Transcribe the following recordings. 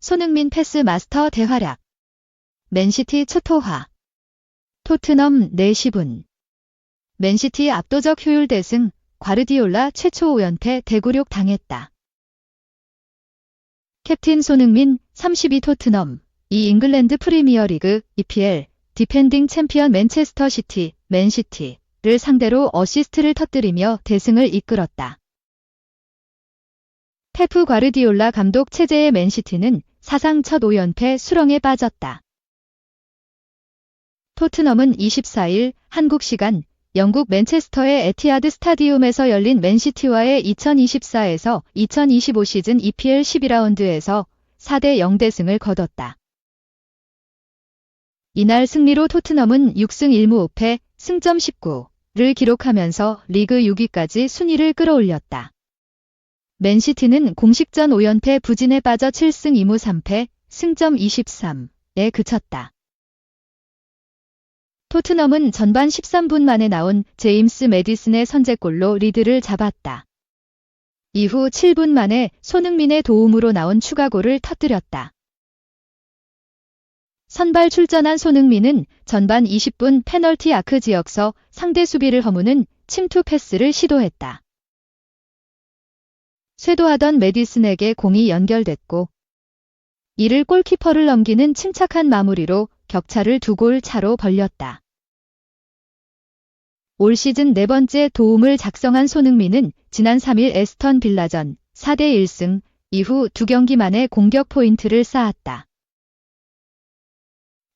손흥민 패스 마스터 대활약. 맨시티 초토화. 토트넘 4시분. 맨시티 압도적 효율 대승, 과르디올라 최초 5연패 대구력 당했다. 캡틴 손흥민 32 토트넘, 이 잉글랜드 프리미어리그 EPL 디펜딩 챔피언 맨체스터 시티, 맨시티를 상대로 어시스트를 터뜨리며 대승을 이끌었다. 페프 과르디올라 감독 체제의 맨시티는 사상 첫 5연패 수렁에 빠졌다. 토트넘은 24일 한국 시간 영국 맨체스터의 에티하드 스타디움에서 열린 맨시티와의 2024에서 2025 시즌 EPL 12라운드에서 4대0 대승을 거뒀다. 이날 승리로 토트넘은 6승 1무 5패, 승점 19를 기록하면서 리그 6위까지 순위를 끌어올렸다. 맨시티는 공식전 5연패 부진에 빠져 7승 2무 3패, 승점 23에 그쳤다. 토트넘은 전반 13분 만에 나온 제임스 매디슨의 선제골로 리드를 잡았다. 이후 7분 만에 손흥민의 도움으로 나온 추가골을 터뜨렸다. 선발 출전한 손흥민은 전반 20분 페널티 아크 지역서 상대 수비를 허무는 침투 패스를 시도했다. 쇄도하던 매디슨에게 공이 연결됐고 이를 골키퍼를 넘기는 침착한 마무리로 격차를 2골 차로 벌렸다. 올 시즌 4번째 도움을 작성한 손흥민은 지난 3일 에스턴 빌라전 4대1승 이후 2경기 만에 공격 포인트를 쌓았다.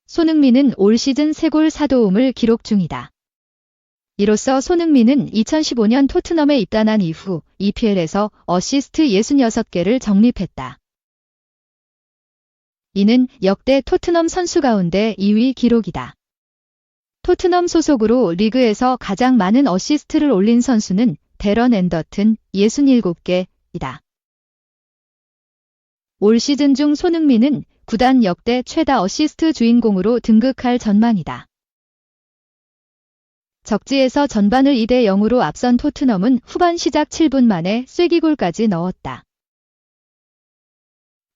손흥민은 올 시즌 3골 4도움을 기록 중이다. 이로써 손흥민은 2015년 토트넘에 입단한 이후 EPL에서 어시스트 66개를 적립했다. 이는 역대 토트넘 선수 가운데 2위 기록이다. 토트넘 소속으로 리그에서 가장 많은 어시스트를 올린 선수는 데런 앤더튼 67개이다. 올 시즌 중 손흥민은 구단 역대 최다 어시스트 주인공으로 등극할 전망이다. 적지에서 전반을 2대0으로 앞선 토트넘은 후반 시작 7분 만에 쐐기골까지 넣었다.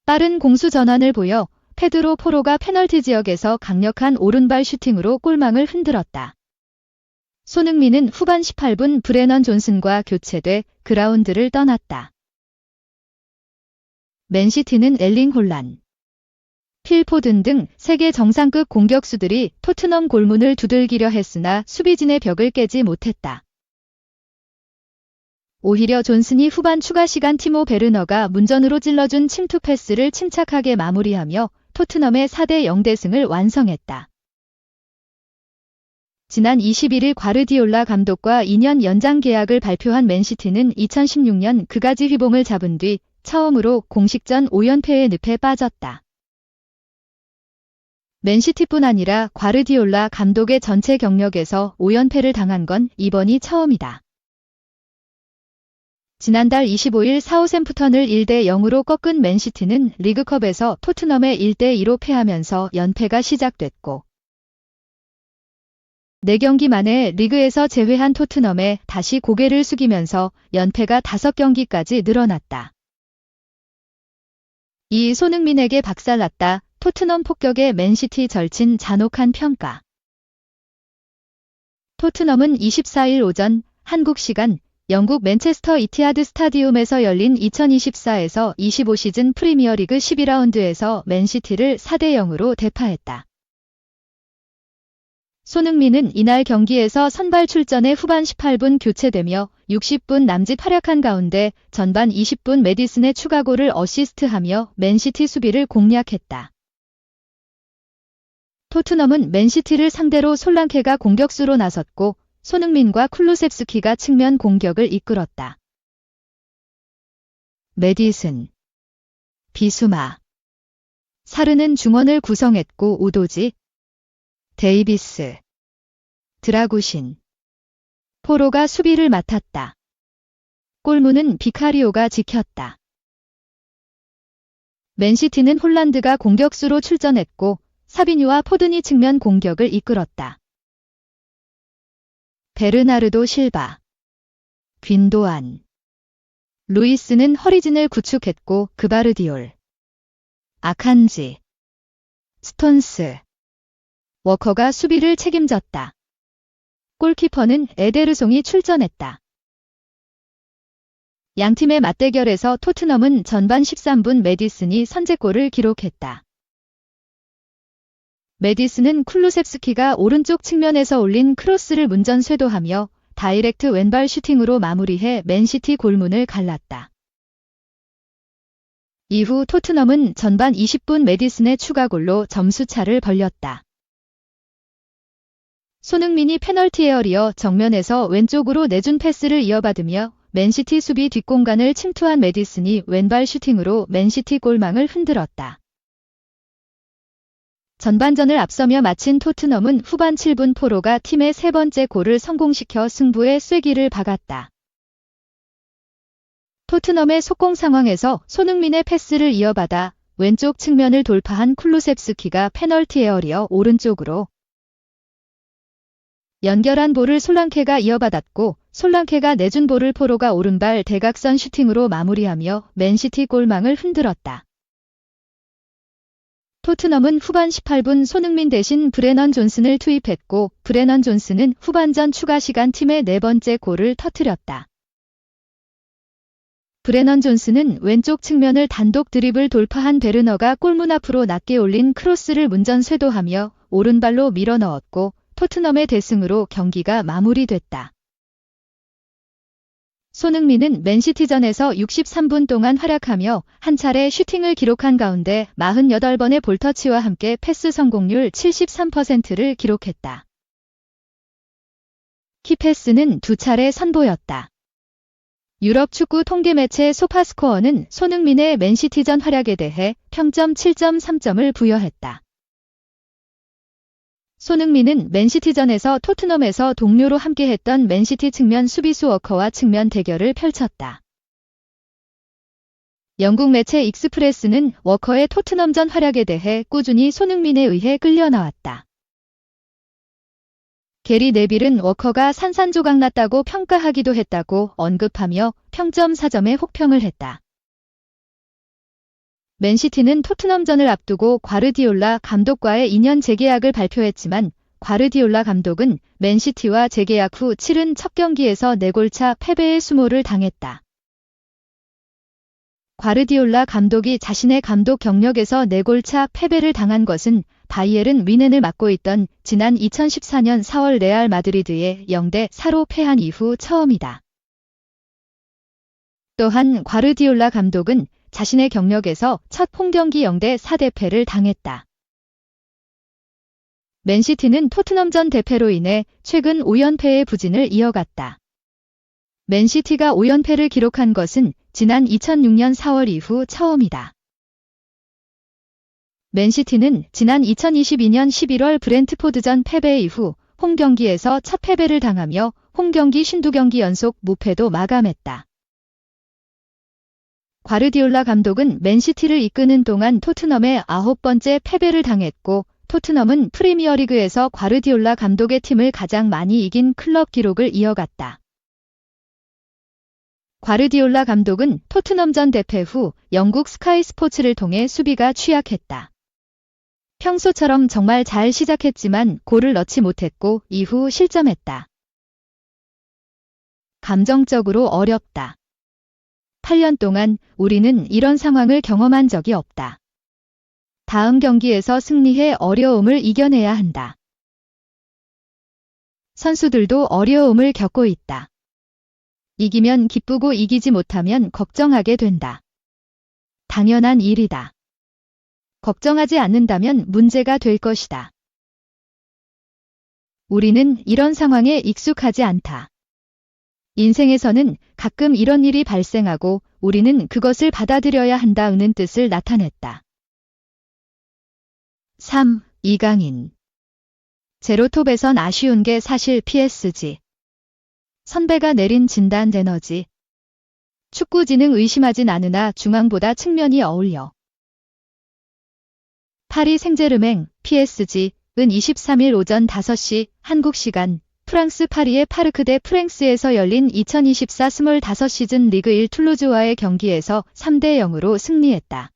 빠른 공수 전환을 보여 페드로 포로가 페널티 지역에서 강력한 오른발 슈팅으로 골망을 흔들었다. 손흥민은 후반 18분 브레넌 존슨과 교체돼 그라운드를 떠났다. 맨시티는 엘링 홀란, 필 포든 등 세계 정상급 공격수들이 토트넘 골문을 두들기려 했으나 수비진의 벽을 깨지 못했다. 오히려 존슨이 후반 추가 시간 티모 베르너가 문전으로 찔러준 침투 패스를 침착하게 마무리하며 토트넘의 4대0 대승을 완성했다. 지난 21일 과르디올라 감독과 2년 연장 계약을 발표한 맨시티는 2016년 그가지 휘봉을 잡은 뒤 처음으로 공식전 5연패의 늪에 빠졌다. 맨시티뿐 아니라 과르디올라 감독의 전체 경력에서 5연패를 당한 건 이번이 처음이다. 지난달 25일 사우샘프턴을 1대0으로 꺾은 맨시티는 리그컵에서 토트넘에 1대2로 패하면서 연패가 시작됐고 4경기 만에 리그에서 제외한 토트넘에 다시 고개를 숙이면서 연패가 5경기까지 늘어났다. 이 손흥민에게 박살났다. 토트넘 폭격에 맨시티 절친 잔혹한 평가. 토트넘은 24일 오전 한국 시간 영국 맨체스터 이티하드 스타디움에서 열린 2024에서 25 시즌 프리미어리그 12라운드에서 맨시티를 4대0으로 대파했다. 손흥민은 이날 경기에서 선발 출전해 후반 18분 교체되며 60분 남짓 활약한 가운데 전반 20분 매디슨의 추가골을 어시스트하며 맨시티 수비를 공략했다. 토트넘은 맨시티를 상대로 솔랑케가 공격수로 나섰고 손흥민과 쿨루셉스키가 측면 공격을 이끌었다. 매디슨, 비수마, 사르는 중원을 구성했고 우도지, 데이비스, 드라구신, 포로가 수비를 맡았다. 골문은 비카리오가 지켰다. 맨시티는 홀란드가 공격수로 출전했고 사비뉴와 포든이 측면 공격을 이끌었다. 베르나르도 실바, 귄도안, 루이스는 허리진을 구축했고 그바르디올, 아칸지, 스톤스, 워커가 수비를 책임졌다. 골키퍼는 에데르송이 출전했다. 양팀의 맞대결에서 토트넘은 전반 13분 메디슨이 선제골을 기록했다. 메디슨은 쿨루셉스키가 오른쪽 측면에서 올린 크로스를 문전 쇄도하며 다이렉트 왼발 슈팅으로 마무리해 맨시티 골문을 갈랐다. 이후 토트넘은 전반 20분 메디슨의 추가골로 점수차를 벌렸다. 손흥민이 페널티 에어리어 정면에서 왼쪽으로 내준 패스를 이어받으며 맨시티 수비 뒷공간을 침투한 메디슨이 왼발 슈팅으로 맨시티 골망을 흔들었다. 전반전을 앞서며 마친 토트넘은 후반 7분 포로가 팀의 세 번째 골을 성공시켜 승부에 쐐기를 박았다. 토트넘의 속공 상황에서 손흥민의 패스를 이어받아 왼쪽 측면을 돌파한 쿨루셉스키가 페널티 에어리어 오른쪽으로 연결한 볼을 솔랑케가 이어받았고 솔랑케가 내준 볼을 포로가 오른발 대각선 슈팅으로 마무리하며 맨시티 골망을 흔들었다. 토트넘은 후반 18분 손흥민 대신 브레넌 존슨을 투입했고 브레넌 존슨은 후반전 추가 시간 팀의 네 번째 골을 터뜨렸다. 브레넌 존슨은 왼쪽 측면을 단독 드리블 돌파한 베르너가 골문 앞으로 낮게 올린 크로스를 문전 쇄도하며 오른발로 밀어 넣었고 토트넘의 대승으로 경기가 마무리됐다. 손흥민은 맨시티전에서 63분 동안 활약하며 한 차례 슈팅을 기록한 가운데 48번의 볼터치와 함께 패스 성공률 73%를 기록했다. 키패스는 두 차례 선보였다. 유럽 축구 통계 매체 소파스코어는 손흥민의 맨시티전 활약에 대해 평점 7.3점을 부여했다. 손흥민은 맨시티전에서 토트넘에서 동료로 함께했던 맨시티 측면 수비수 워커와 측면 대결을 펼쳤다. 영국 매체 익스프레스는 워커의 토트넘전 활약에 대해 꾸준히 손흥민에 의해 끌려 나왔다. 게리 네빌은 워커가 산산조각났다고 평가하기도 했다고 언급하며 평점 4점에 혹평을 했다. 맨시티는 토트넘전을 앞두고 과르디올라 감독과의 2년 재계약을 발표했지만 과르디올라 감독은 맨시티와 재계약 후 치른 첫 경기에서 4골차 패배의 수모를 당했다. 과르디올라 감독이 자신의 감독 경력에서 4골차 패배를 당한 것은 바이에른 뮌헨을 맡고 있던 지난 2014년 4월 레알 마드리드에 0대4로 패한 이후 처음이다. 또한 과르디올라 감독은 자신의 경력에서 첫 홈경기 0대4 대패를 당했다. 맨시티는 토트넘전 대패로 인해 최근 5연패의 부진을 이어갔다. 맨시티가 5연패를 기록한 것은 지난 2006년 4월 이후 처음이다. 맨시티는 지난 2022년 11월 브렌트포드전 패배 이후 홈경기에서 첫 패배를 당하며 홈경기 52경기 연속 무패도 마감했다. 과르디올라 감독은 맨시티를 이끄는 동안 토트넘의 9번째 패배를 당했고 토트넘은 프리미어리그에서 과르디올라 감독의 팀을 가장 많이 이긴 클럽 기록을 이어갔다. 과르디올라 감독은 토트넘전 대패 후 영국 스카이 스포츠를 통해 수비가 취약했다. 평소처럼 정말 잘 시작했지만 골을 넣지 못했고 이후 실점했다. 감정적으로 어렵다. 8년 동안 우리는 이런 상황을 경험한 적이 없다. 다음 경기에서 승리해 어려움을 이겨내야 한다. 선수들도 어려움을 겪고 있다. 이기면 기쁘고 이기지 못하면 걱정하게 된다. 당연한 일이다. 걱정하지 않는다면 문제가 될 것이다. 우리는 이런 상황에 익숙하지 않다. 인생에서는 가끔 이런 일이 발생하고 우리는 그것을 받아들여야 한다는 뜻을 나타냈다. 3. 이강인. 제로톱에선 아쉬운 게 사실 PSG. 선배가 내린 진단 에너지. 축구 지능 의심하진 않으나 중앙보다 측면이 어울려. 파리 생제르맹, PSG은 23일 오전 5시 한국 시간 프랑스 파리의 파르크 대 프랭스에서 열린 2024-25 시즌 리그 1 툴루즈와의 경기에서 3대0으로 승리했다.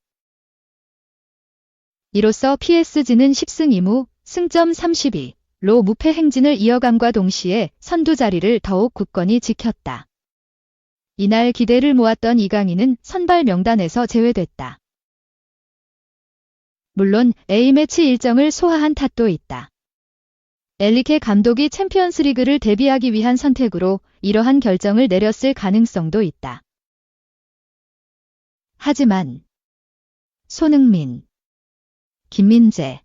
이로써 PSG는 10승 2무, 승점 32로 무패 행진을 이어감과 동시에 선두 자리를 더욱 굳건히 지켰다. 이날 기대를 모았던 이강인은 선발 명단에서 제외됐다. 물론 A매치 일정을 소화한 탓도 있다. 엘리케 감독이 챔피언스리그를 대비하기 위한 선택으로 이러한 결정을 내렸을 가능성도 있다. 하지만 손흥민, 김민재,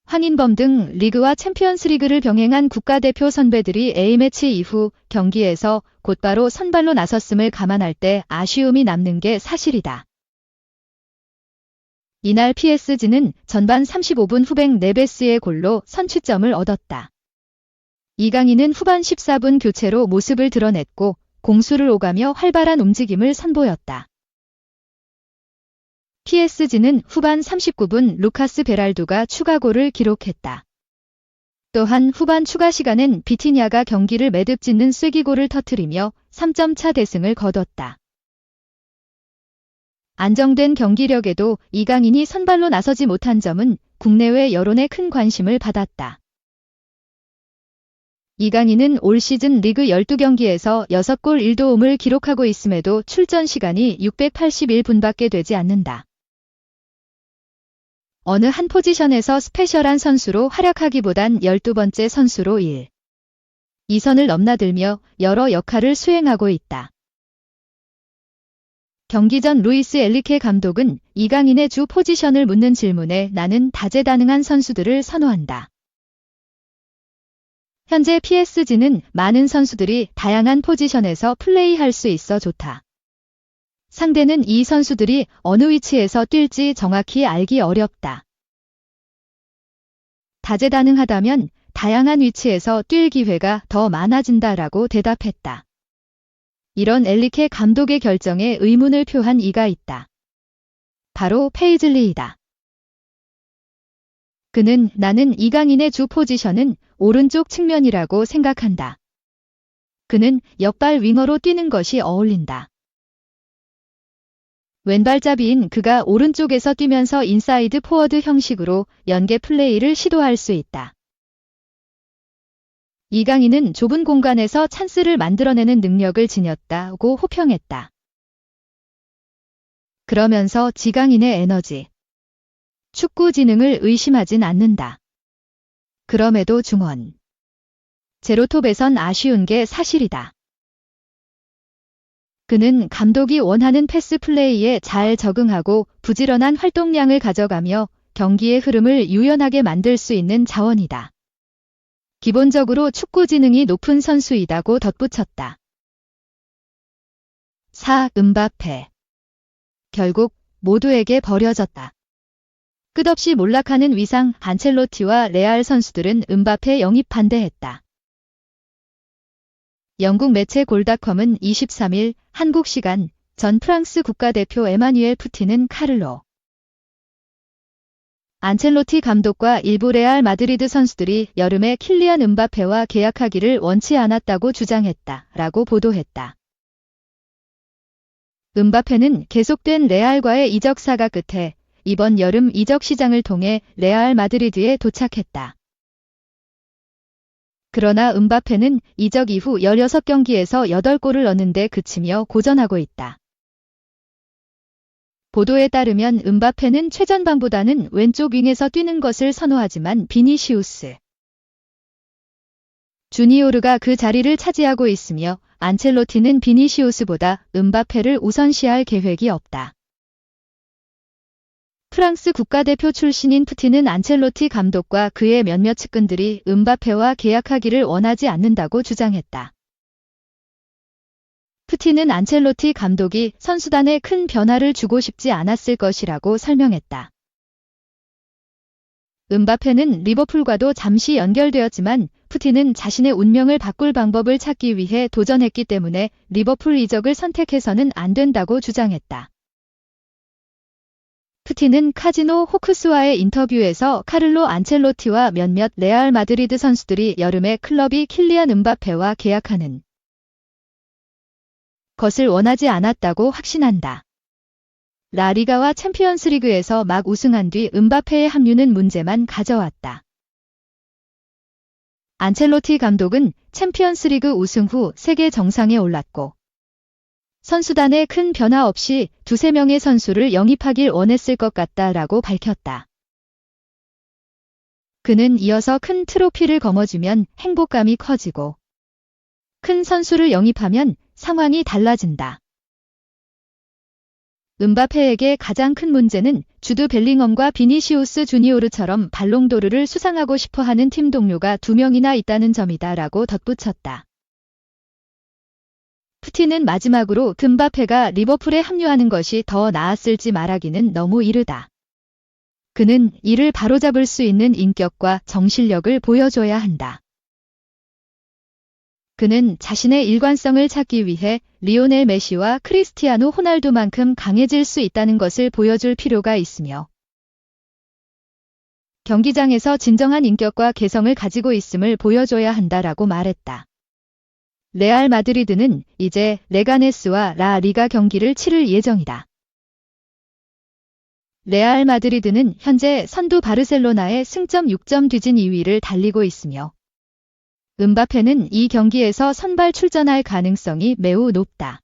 황인범 등 리그와 챔피언스리그를 병행한 국가대표 선배들이 A매치 이후 경기에서 곧바로 선발로 나섰음을 감안할 때 아쉬움이 남는 게 사실이다. 이날 PSG는 전반 35분 후백 네베스의 골로 선취점을 얻었다. 이강인은 후반 14분 교체로 모습을 드러냈고 공수를 오가며 활발한 움직임을 선보였다. PSG는 후반 39분 루카스 베랄두가 추가골을 기록했다. 또한 후반 추가 시간엔 비티냐가 경기를 매듭짓는 쐐기골을 터뜨리며 3점 차 대승을 거뒀다. 안정된 경기력에도 이강인이 선발로 나서지 못한 점은 국내외 여론의 큰 관심을 받았다. 이강인은 올 시즌 리그 12경기에서 6골 1도움을 기록하고 있음에도 출전 시간이 681분밖에 되지 않는다. 어느 한 포지션에서 스페셜한 선수로 활약하기보단 12번째 선수로 2선을 넘나들며 여러 역할을 수행하고 있다. 경기 전 루이스 엘리케 감독은 이강인의 주 포지션을 묻는 질문에 나는 다재다능한 선수들을 선호한다. 현재 PSG는 많은 선수들이 다양한 포지션에서 플레이할 수 있어 좋다. 상대는 이 선수들이 어느 위치에서 뛸지 정확히 알기 어렵다. 다재다능하다면 다양한 위치에서 뛸 기회가 더 많아진다라고 대답했다. 이런 엘리케 감독의 결정에 의문을 표한 이가 있다. 바로 페이즐리이다. 그는 나는 이강인의 주 포지션은 오른쪽 측면이라고 생각한다. 그는 역발 윙어로 뛰는 것이 어울린다. 왼발잡이인 그가 오른쪽에서 뛰면서 인사이드 포워드 형식으로 연계 플레이를 시도할 수 있다. 이강인은 좁은 공간에서 찬스를 만들어내는 능력을 지녔다고 호평했다. 그러면서 지강인의 에너지, 축구 지능을 의심하진 않는다. 그럼에도 중원, 제로톱에선 아쉬운 게 사실이다. 그는 감독이 원하는 패스 플레이에 잘 적응하고 부지런한 활동량을 가져가며 경기의 흐름을 유연하게 만들 수 있는 자원이다. 기본적으로 축구 지능이 높은 선수이다고 덧붙였다. 4. 음바페. 결국 모두에게 버려졌다. 끝없이 몰락하는 위상 안첼로티와 레알 선수들은 음바페 영입 반대했다. 영국 매체 골닷컴은 23일 한국 시간 전 프랑스 국가대표 에마뉘엘 푸티는 카를로 안첼로티 감독과 일부 레알 마드리드 선수들이 여름에 킬리안 음바페와 계약하기를 원치 않았다고 주장했다라고 보도했다. 음바페는 계속된 레알과의 이적 사가 끝에 이번 여름 이적 시장을 통해 레알 마드리드에 도착했다. 그러나 음바페는 이적 이후 16경기에서 8골을 넣는데 그치며 고전하고 있다. 보도에 따르면 음바페는 최전방보다는 왼쪽 윙에서 뛰는 것을 선호하지만 비니시우스 주니오르가 그 자리를 차지하고 있으며 안첼로티는 비니시우스보다 음바페를 우선시할 계획이 없다. 프랑스 국가대표 출신인 푸티는 안첼로티 감독과 그의 몇몇 측근들이 음바페와 계약하기를 원하지 않는다고 주장했다. 푸티는 안첼로티 감독이 선수단에 큰 변화를 주고 싶지 않았을 것이라고 설명했다. 음바페는 리버풀과도 잠시 연결되었지만 푸티는 자신의 운명을 바꿀 방법을 찾기 위해 도전했기 때문에 리버풀 이적을 선택해서는 안 된다고 주장했다. 푸티는 카지노 호크스와의 인터뷰에서 카를로 안첼로티와 몇몇 레알 마드리드 선수들이 여름에 클럽이 킬리안 음바페와 계약하는 것을 원하지 않았다고 확신한다. 라리가와 챔피언스리그에서 막 우승한 뒤 음바페의 합류는 문제만 가져왔다. 안첼로티 감독은 챔피언스리그 우승 후 세계 정상에 올랐고 선수단에 큰 변화 없이 2~3명의 선수를 영입하길 원했을 것 같다라고 밝혔다. 그는 이어서 큰 트로피를 거머쥐면 행복감이 커지고 큰 선수를 영입하면 상황이 달라진다. 음바페에게 가장 큰 문제는 주드 벨링엄과 비니시우스 주니오르처럼 발롱도르를 수상하고 싶어하는 팀 동료가 2명이나 있다는 점이다라고 덧붙였다. 푸티는 마지막으로 음바페가 리버풀에 합류하는 것이 더 나았을지 말하기는 너무 이르다. 그는 이를 바로잡을 수 있는 인격과 정신력을 보여줘야 한다. 그는 자신의 일관성을 찾기 위해 리오넬 메시와 크리스티아노 호날두만큼 강해질 수 있다는 것을 보여줄 필요가 있으며 경기장에서 진정한 인격과 개성을 가지고 있음을 보여줘야 한다라고 말했다. 레알 마드리드는 이제 레가네스와 라 리가 경기를 치를 예정이다. 레알 마드리드는 현재 선두 바르셀로나의 승점 6점 뒤진 2위를 달리고 있으며 음바페는 이 경기에서 선발 출전할 가능성이 매우 높다.